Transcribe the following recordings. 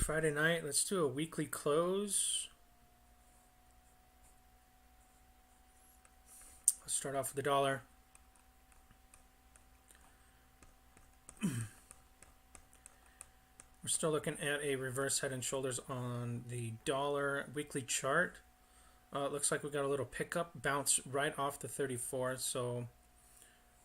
Friday night. Let's do a weekly close. Let's start off with the dollar. We're still looking at a reverse head and shoulders on the dollar weekly chart. It looks like we got a little pickup, bounce right off the 34. So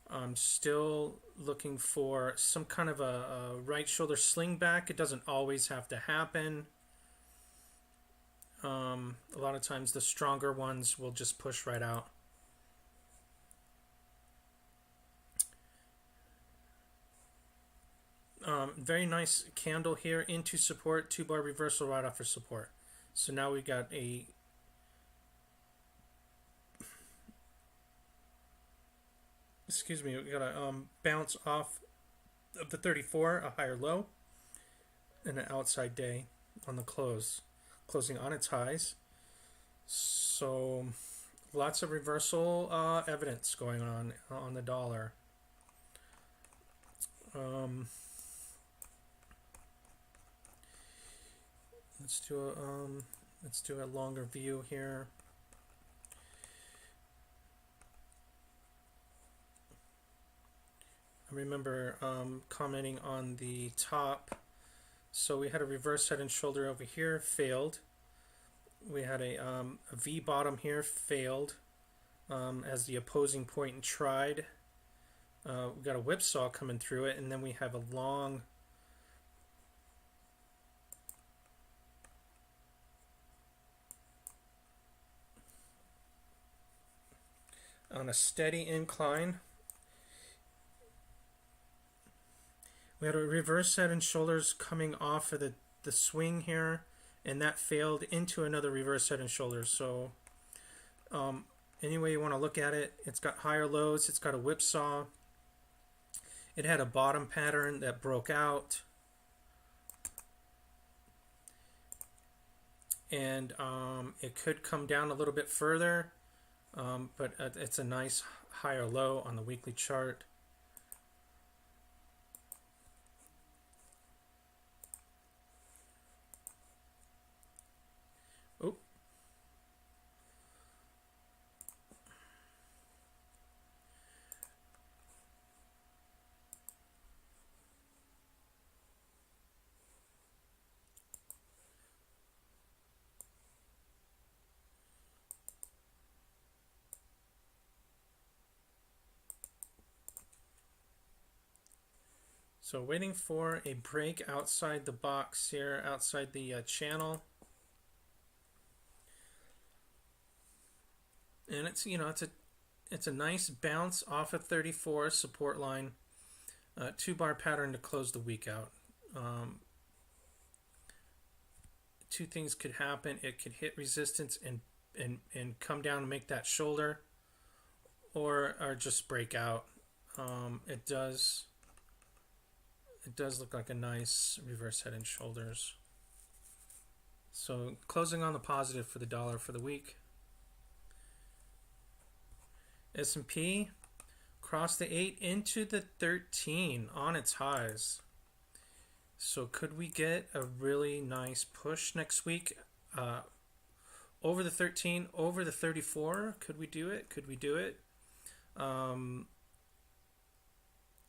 I'm still looking for some kind of a right shoulder sling back. It doesn't always have to happen. A lot of times the stronger ones will just push right out. Very nice candle here into support, 2-bar reversal right off for support. So now we got a we got a bounce off of the 34, a higher low, and an outside day on the close, closing on its highs. So lots of reversal evidence going on the dollar. Let's do a longer view here. I remember commenting on the top. So we had a reverse head and shoulder over here, failed. We had a V bottom here, failed as the opposing point and tried. We got a whipsaw coming through it, and then we have a long on a steady incline. We had a reverse head and shoulders coming off of the swing here, and that failed into another reverse head and shoulders. So any way you want to look at it, it's got higher lows, it's got a whipsaw. It had a bottom pattern that broke out. And it could come down a little bit further, but it's a nice higher low on the weekly chart. Oop. So waiting for a break outside the box here, outside the channel. And it's it's a nice bounce off of 34 support line, 2-bar pattern to close the week out. Two things could happen. It could hit resistance and come down and make that shoulder, or just break out. It does look like a nice reverse head and shoulders. So closing on the positive for the dollar for the week. S&P crossed the 8 into the 13 on its highs. So could we get a really nice push next week over the 13, over the 34? Could we do it? Could we do it? And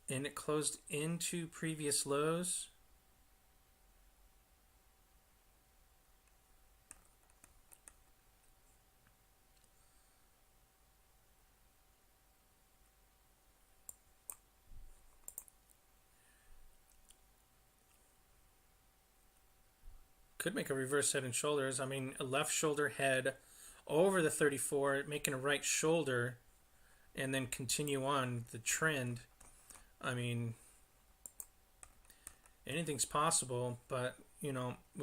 it closed into previous lows. Could make a reverse head and shoulders. I mean, a left shoulder head over the 34, making a right shoulder, and then continue on the trend. I mean, anything's possible, but we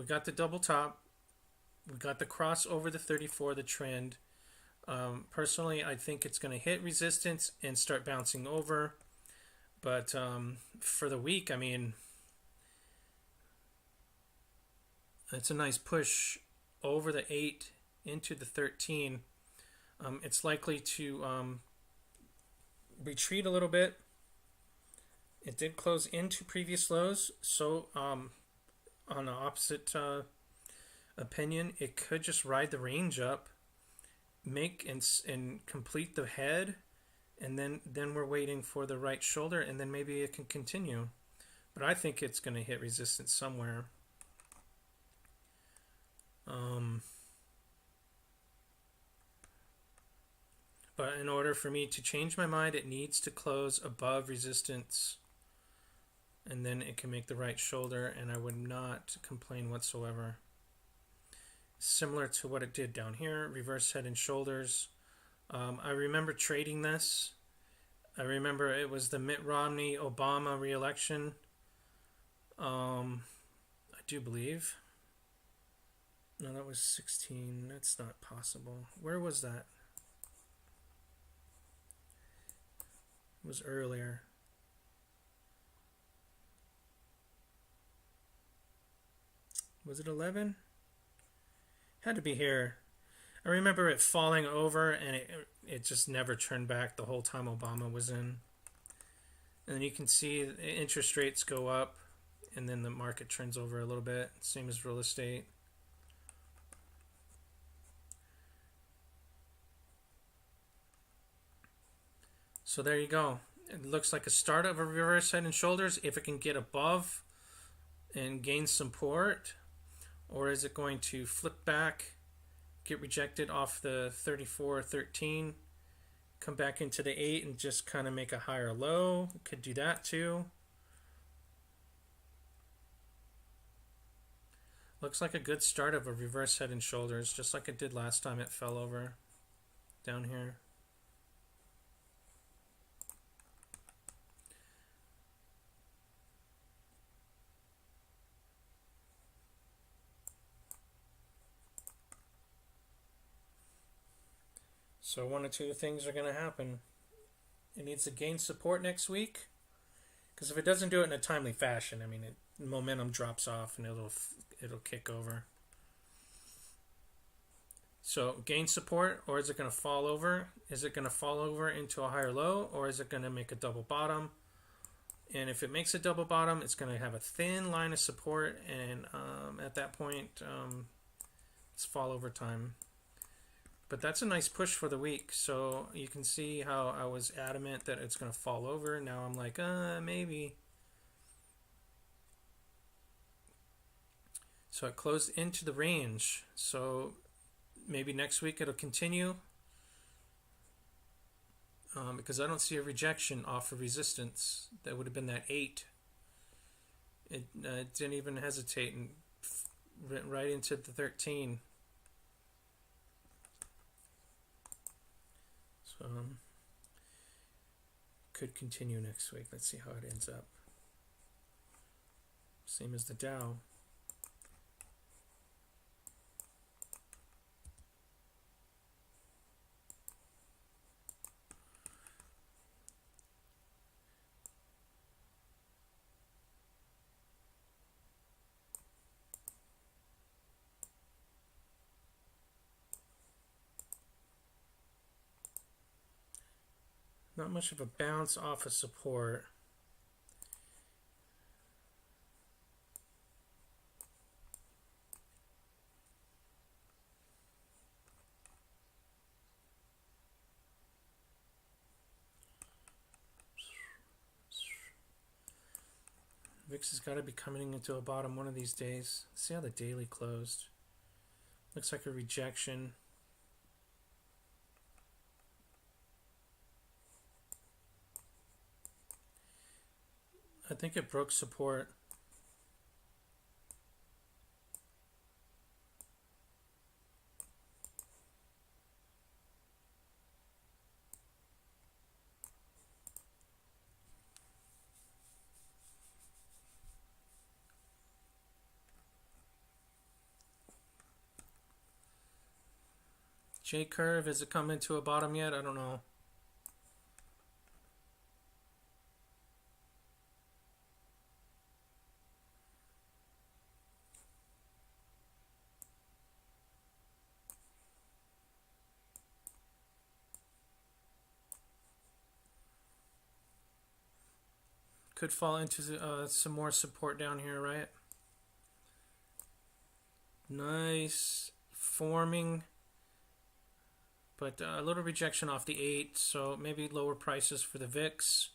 got the double top, we got the cross over the 34, the trend. Personally, I think it's going to hit resistance and start bouncing over. But for the week, I mean, it's a nice push over the 8 into the 13. It's likely to retreat a little bit. It did close into previous lows, so on the opposite opinion, it could just ride the range up, make and complete the head, and then we're waiting for the right shoulder, and then maybe it can continue. But I think it's going to hit resistance somewhere. But in order for me to change my mind, it needs to close above resistance, and then it can make the right shoulder, and I would not complain whatsoever. Similar to what it did down here, reverse head and shoulders. I remember trading this. I remember it was the Mitt Romney Obama re-election. I do believe. No, that was 16. That's not possible. Where was that? It was earlier. Was it 11? Had to be here. I remember it falling over, and it just never turned back the whole time Obama was in. And then you can see interest rates go up, and then the market turns over a little bit. Same as real estate. So there you go. It looks like a start of a reverse head and shoulders. If it can get above and gain support, or is it going to flip back, get rejected off the 34.13, come back into the 8 and just kind of make a higher low? Could do that too. Looks like a good start of a reverse head and shoulders, just like it did last time it fell over down here. So one or two things are going to happen. It needs to gain support next week, because if it doesn't do it in a timely fashion, I mean, momentum drops off and it'll kick over. So gain support, or is it going to fall over? Is it going to fall over into a higher low, or is it going to make a double bottom? And if it makes a double bottom, it's going to have a thin line of support, and at that point, it's fall over time. But that's a nice push for the week. So you can see how I was adamant that it's going to fall over. Now I'm like, maybe. So it closed into the range. So maybe next week it'll continue. Because I don't see a rejection off of resistance. That would have been that 8. It didn't even hesitate and went right into the 13. Could continue next week. Let's see how it ends up. Same as the Dow. Not much of a bounce off of support. VIX has got to be coming into a bottom one of these days. Let's see how the daily closed. Looks like a rejection. I think it broke support. J curve, has it come into a bottom yet? I don't know. Could fall into some more support down here, right? Nice forming, but a little rejection off the 8, so maybe lower prices for the VIX.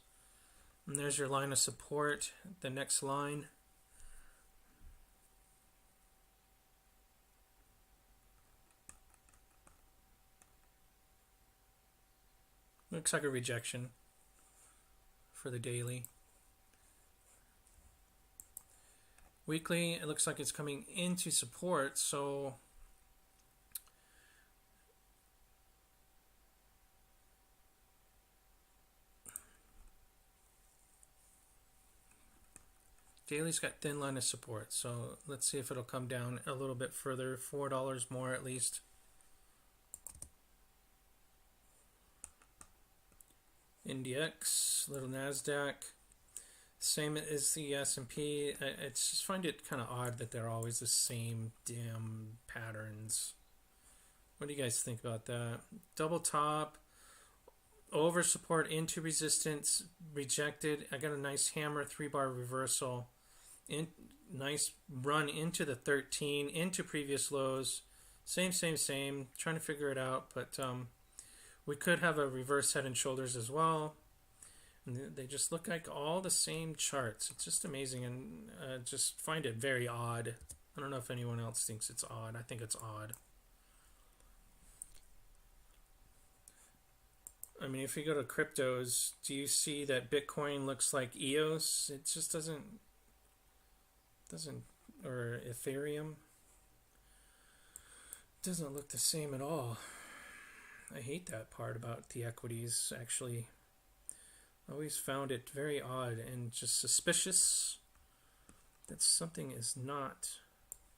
And there's your line of support, the next line. Looks like a rejection for the daily. Weekly, it looks like it's coming into support, so daily's got thin line of support, so let's see if it'll come down a little bit further, $4 more at least. IndieX, little NASDAQ, same as the S&P. I just find it kind of odd that they're always the same damn patterns. What do you guys think about that? Double top, over support into resistance, rejected. I got a nice hammer 3-bar reversal. Nice run into the 13, into previous lows. Same. Trying to figure it out, but we could have a reverse head and shoulders as well. And they just look like all the same charts. It's just amazing, and just find it very odd. I don't know if anyone else thinks it's odd. I think it's odd. I mean, if you go to cryptos, do you see that Bitcoin looks like EOS? It just doesn't, or Ethereum. It doesn't look the same at all. I hate that part about the equities, actually. I always found it very odd and just suspicious that something is not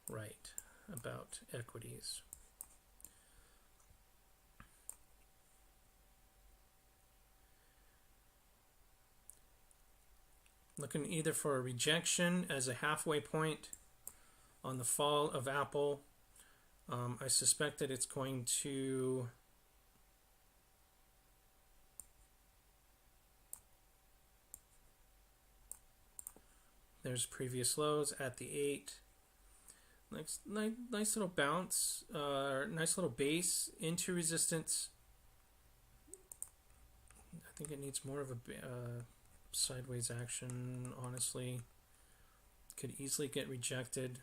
right about equities. Looking either for a rejection as a halfway point on the fall of Apple. I suspect that it's going to there's previous lows at the 8. Nice little bounce, nice little base into resistance. I think it needs more of a sideways action, honestly. Could easily get rejected,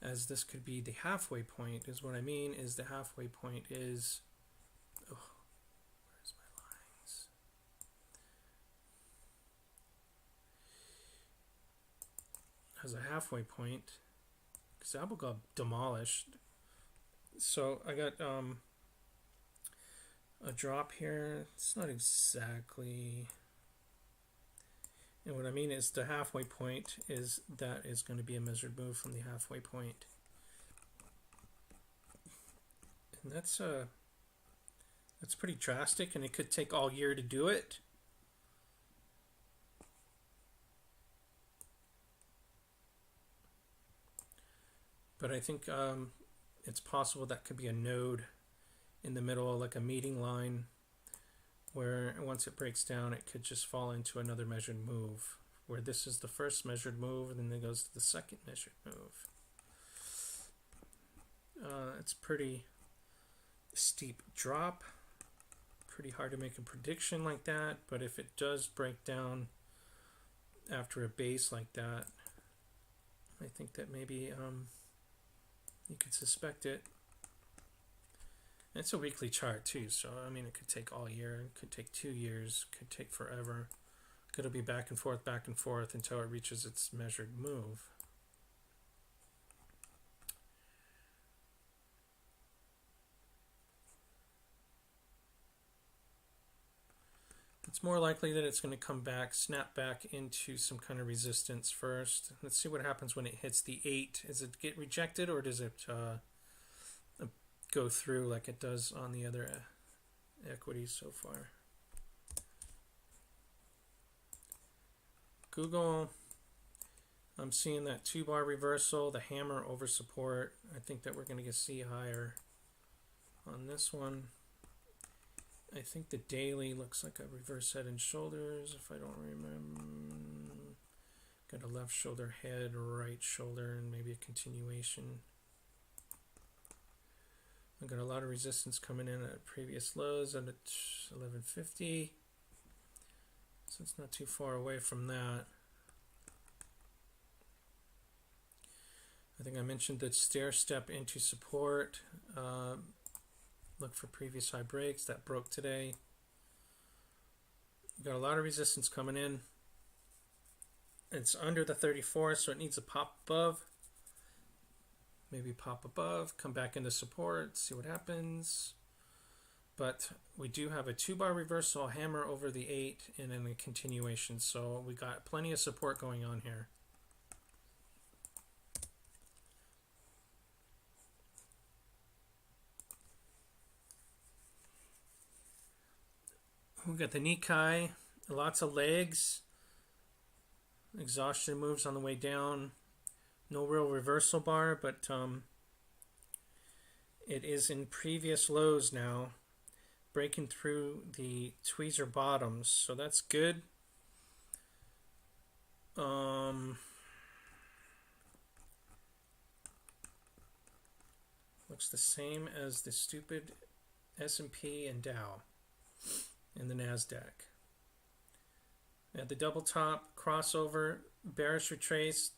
as this could be the halfway point, is what I mean. Is the halfway point is, oh, where's my lines? As a halfway point, because Apple got demolished. So I got a drop here. It's not exactly. And what I mean is the halfway point is that is going to be a measured move from the halfway point. And that's pretty drastic, and it could take all year to do it. But I think it's possible that could be a node in the middle, like a meeting line, where once it breaks down, it could just fall into another measured move, where this is the first measured move, and then it goes to the second measured move. It's pretty steep drop. Pretty hard to make a prediction like that, but if it does break down after a base like that, I think that maybe you could suspect it. It's a weekly chart too, so I mean, it could take all year, it could take 2 years, could take forever. Could be back and forth until it reaches its measured move. It's more likely that it's going to come back, snap back into some kind of resistance first. Let's see what happens when it hits the 8. Does it get rejected, or does it go through like it does on the other equities so far? Google, I'm seeing that 2-bar reversal, the hammer over support. I think that we're going to see higher on this one. I think the daily looks like a reverse head and shoulders, if I don't remember. Got a left shoulder head, right shoulder, and maybe a continuation. We got a lot of resistance coming in at previous lows at 1150. So it's not too far away from that. I think I mentioned that stair step into support. Look for previous high breaks. That broke today. We've got a lot of resistance coming in. It's under the 34, so it needs a pop above. Maybe pop above, come back into support, see what happens. But we do have a 2-bar reversal, hammer over the 8, and then a continuation. So we got plenty of support going on here. We got the Nikkei, lots of legs. Exhaustion moves on the way down. No real reversal bar, but it is in previous lows now, breaking through the tweezer bottoms, so that's good. Looks the same as the stupid S&P and Dow and the NASDAQ. At the double top, crossover, bearish retrace,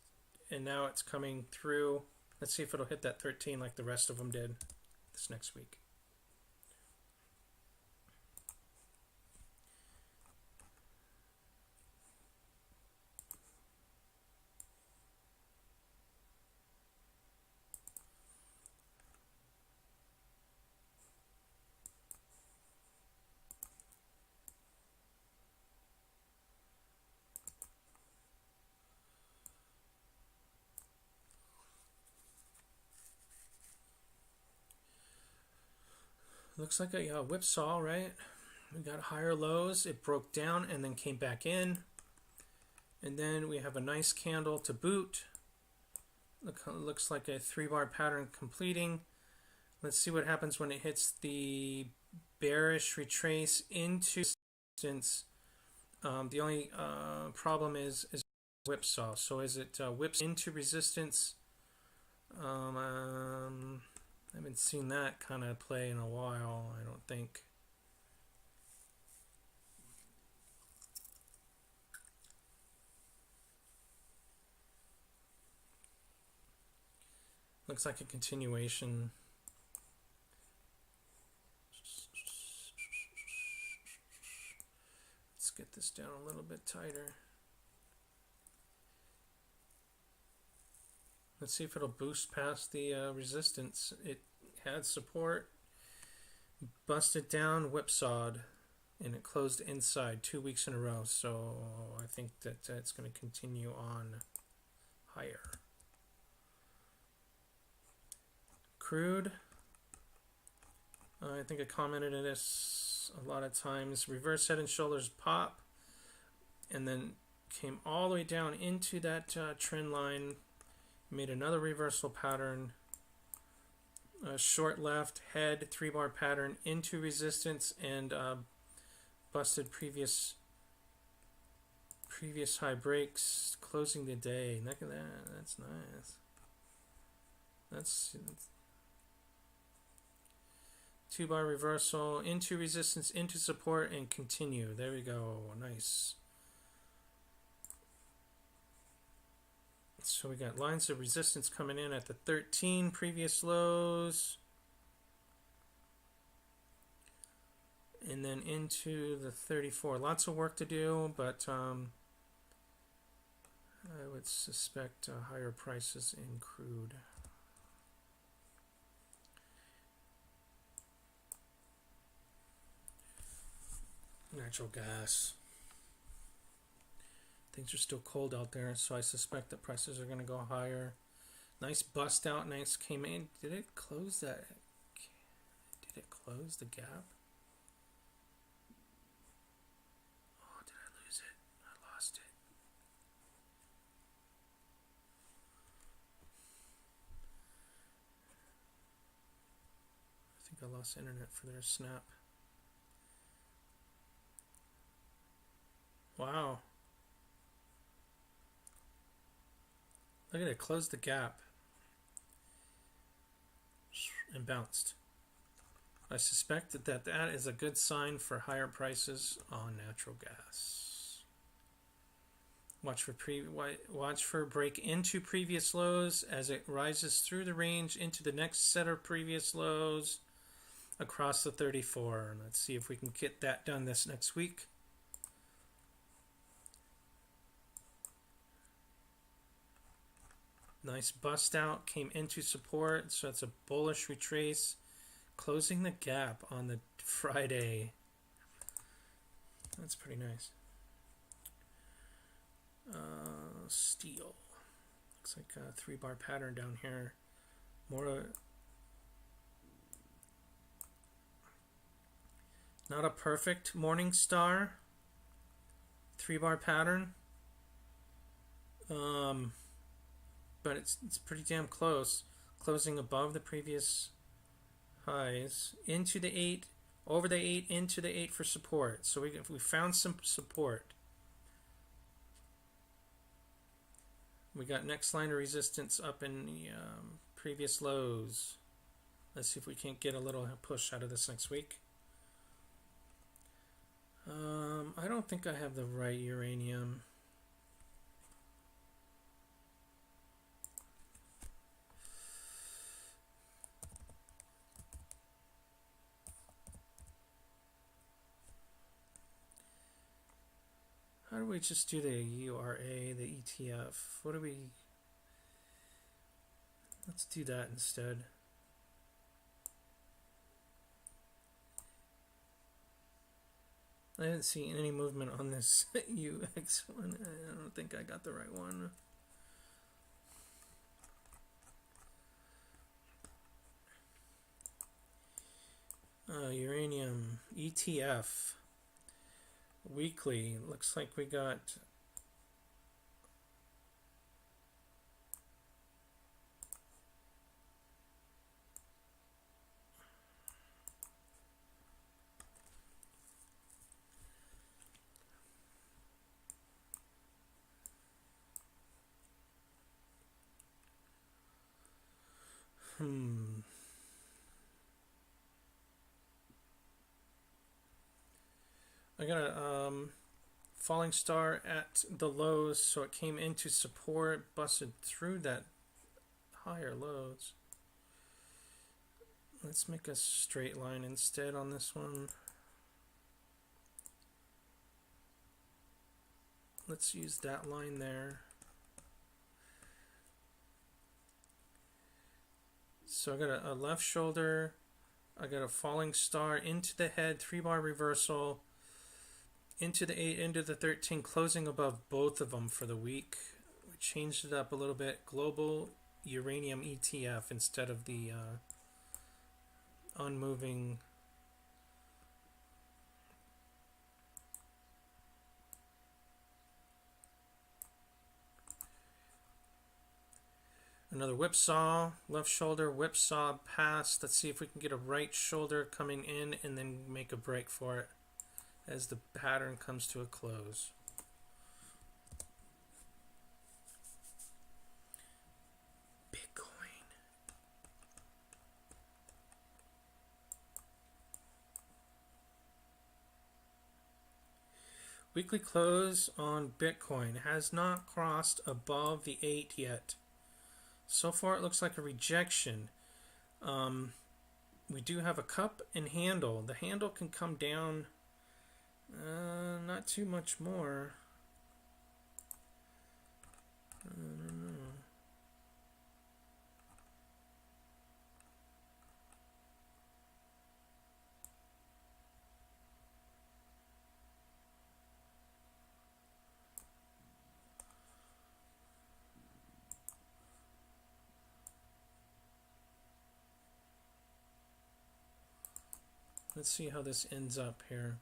and now it's coming through. Let's see if it'll hit that 13 like the rest of them did this next week. Looks like a whipsaw, right? We got higher lows. It broke down and then came back in. And then we have a nice candle to boot. Looks like a 3-bar pattern completing. Let's see what happens when it hits the bearish retrace into resistance. The only problem is whipsaw. So as it whips into resistance, I haven't seen that kind of play in a while, I don't think. Looks like a continuation. Let's get this down a little bit tighter. Let's see if it'll boost past the resistance. It had support, busted down, whipsawed, and it closed inside 2 weeks in a row. So I think that it's going to continue on higher. Crude. I think I commented on this a lot of times. Reverse head and shoulders pop, and then came all the way down into that trend line. Made another reversal pattern, short left head 3-bar pattern into resistance, and busted previous high breaks, closing the day. Look at that, that's nice. That's 2-bar reversal into resistance, into support, and continue. There we go, nice. So we got lines of resistance coming in at the 13 previous lows. And then into the 34. Lots of work to do, but I would suspect higher prices in crude. Natural gas. Things are still cold out there, so I suspect that prices are going to go higher. Nice bust out, nice came in. Did it close that? Did it close the gap? Oh, did I lose it? I lost it. I think I lost internet for their snap. Wow. Look at it, closed the gap and bounced. I suspect that that is a good sign for higher prices on natural gas. Watch for break into previous lows as it rises through the range into the next set of previous lows across the 34. Let's see if we can get that done this next week. Nice bust out, came into support, so it's a bullish retrace, closing the gap on the Friday. That's pretty nice. Steel. Looks like a 3-bar pattern down here. More not a perfect morning star. 3-bar pattern. But it's pretty damn close. Closing above the previous highs. Into the 8, over the 8, into the 8 for support. So we found some support. We got next line of resistance up in the previous lows. Let's see if we can't get a little push out of this next week. I don't think I have the right uranium. How do we just do the URA, the ETF? What do we... Let's do that instead. I didn't see any movement on this UX one. I don't think I got the right one. Uranium ETF. Weekly. Looks like we got... I got a falling star at the lows, so it came into support, busted through that higher lows. Let's make a straight line instead on this one. Let's use that line there. So I got a left shoulder, I got a falling star into the head, 3-bar reversal, into the 8, into the 13, closing above both of them for the week. We changed it up a little bit. Global uranium ETF instead of the unmoving. Another whipsaw, left shoulder, whipsaw pass. Let's see if we can get a right shoulder coming in and then make a break for it as the pattern comes to a close. Bitcoin. Weekly close on Bitcoin has not crossed above the 8 yet. So far it looks like a rejection. We do have a cup and handle. The handle can come down not too much more. I don't know. Let's see how this ends up here.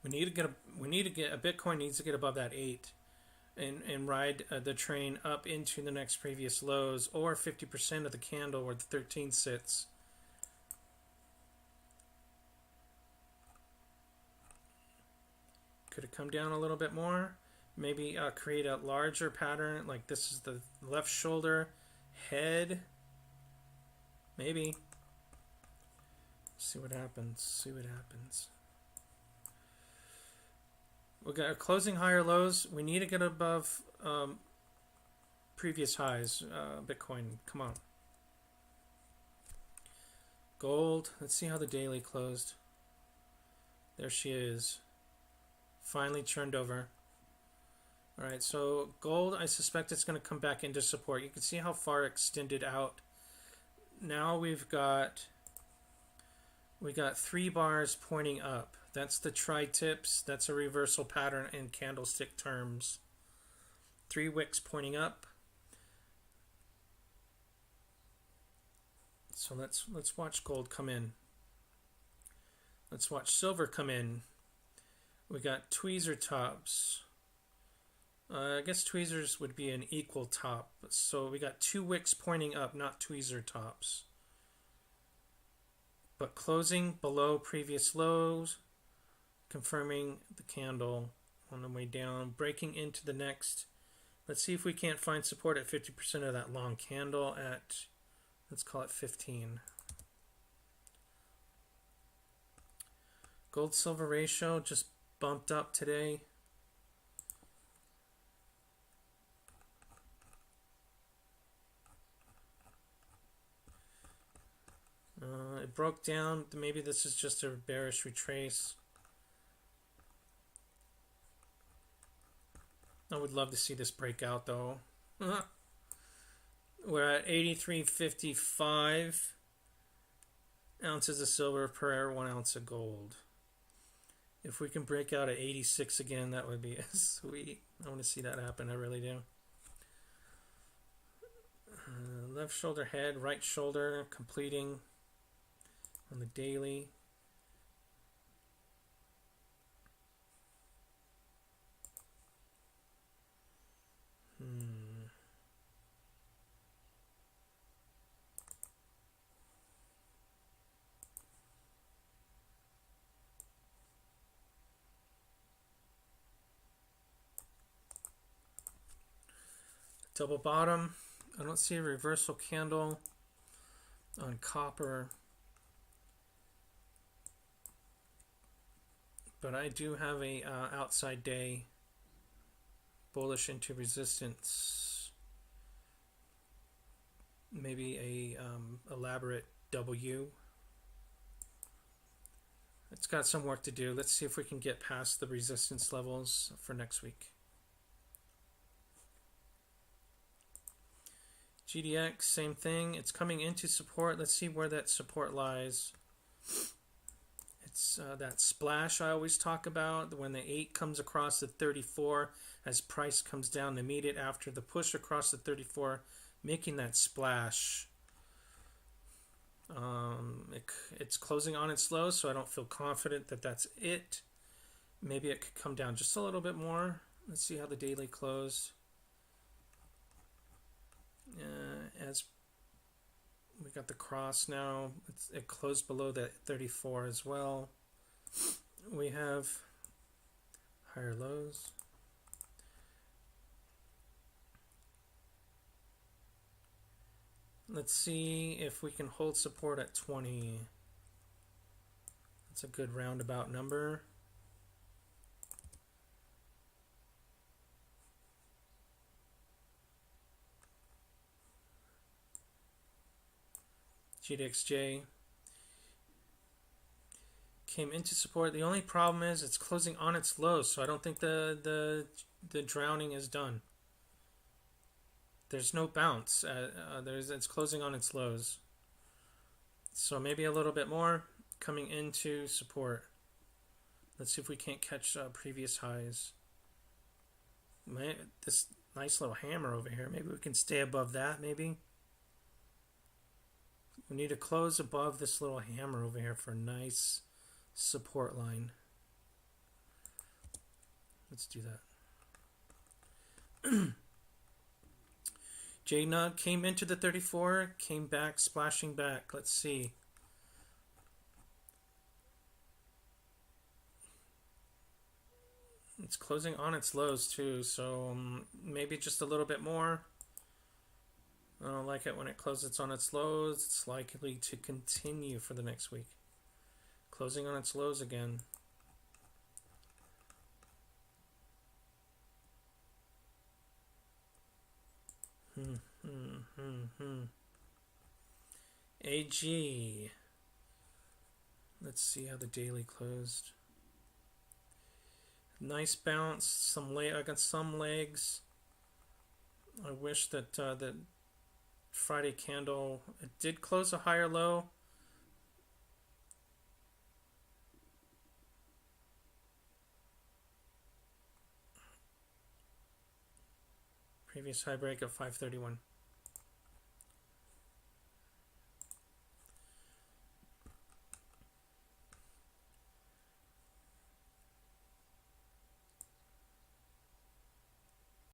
We need to get a Bitcoin needs to get above that 8 and ride the train up into the next previous lows, or 50% of the candle where the 13 sits. Could it come down a little bit more? Maybe create a larger pattern, like this is the left shoulder, head. Maybe. See what happens. See what happens. We got closing higher lows. We need to get above previous highs. Bitcoin, come on. Gold. Let's see how the daily closed. There she is. Finally turned over. All right, so gold, I suspect it's going to come back into support. You can see how far extended out. Now we got 3 bars pointing up. That's the tri-tips. That's a reversal pattern in candlestick terms. 3 wicks pointing up. So let's watch gold come in. Let's watch silver come in. We got tweezer tops. I guess tweezers would be an equal top. So we got 2 wicks pointing up, not tweezer tops. But closing below previous lows, confirming the candle on the way down, breaking into the next. Let's see if we can't find support at 50% of that long candle at, let's call it 15. Gold silver ratio just bumped up today. It broke down. Maybe this is just a bearish retrace. I would love to see this break out though. We're at 83.55 ounces of silver per 1 ounce of gold. If we can break out at 86 again, that would be sweet. I want to see that happen. I really do. Left shoulder head, right shoulder completing on the daily. Double bottom. I don't see a reversal candle on copper. But I do have a outside day bullish into resistance. Maybe a elaborate W. It's got some work to do. Let's see if we can get past the resistance levels for next week. GDX, same thing. It's coming into support. Let's see where that support lies. It's that splash I always talk about, when the 8 comes across the 34 as price comes down to meet it after the push across the 34, making that splash. It's closing on its low, so I don't feel confident that that's it. Maybe it could come down just a little bit more. Let's see how the daily closed. As we got the cross now, it closed below that 34 as well. We have higher lows. Let's see if we can hold support at 20. That's a good roundabout number. GDXJ came into support. The only problem is it's closing on its lows, so I don't think the drowning is done. There's no bounce. It's closing on its lows. So maybe a little bit more coming into support. Let's see if we can't catch previous highs. This nice little hammer over here. Maybe we can stay above that, maybe. We need to close above this little hammer over here for a nice support line. Let's do that. JNUG came into the 34, came back, splashing back. Let's see. It's closing on its lows too, so maybe just a little bit more. I don't like it when it closes on its lows. It's likely to continue for the next week. closing on its lows again. AG. Let's see how the daily closed. Nice bounce. I got some legs. I wish that the Friday candle, it did close a higher low. Previous high break of 531.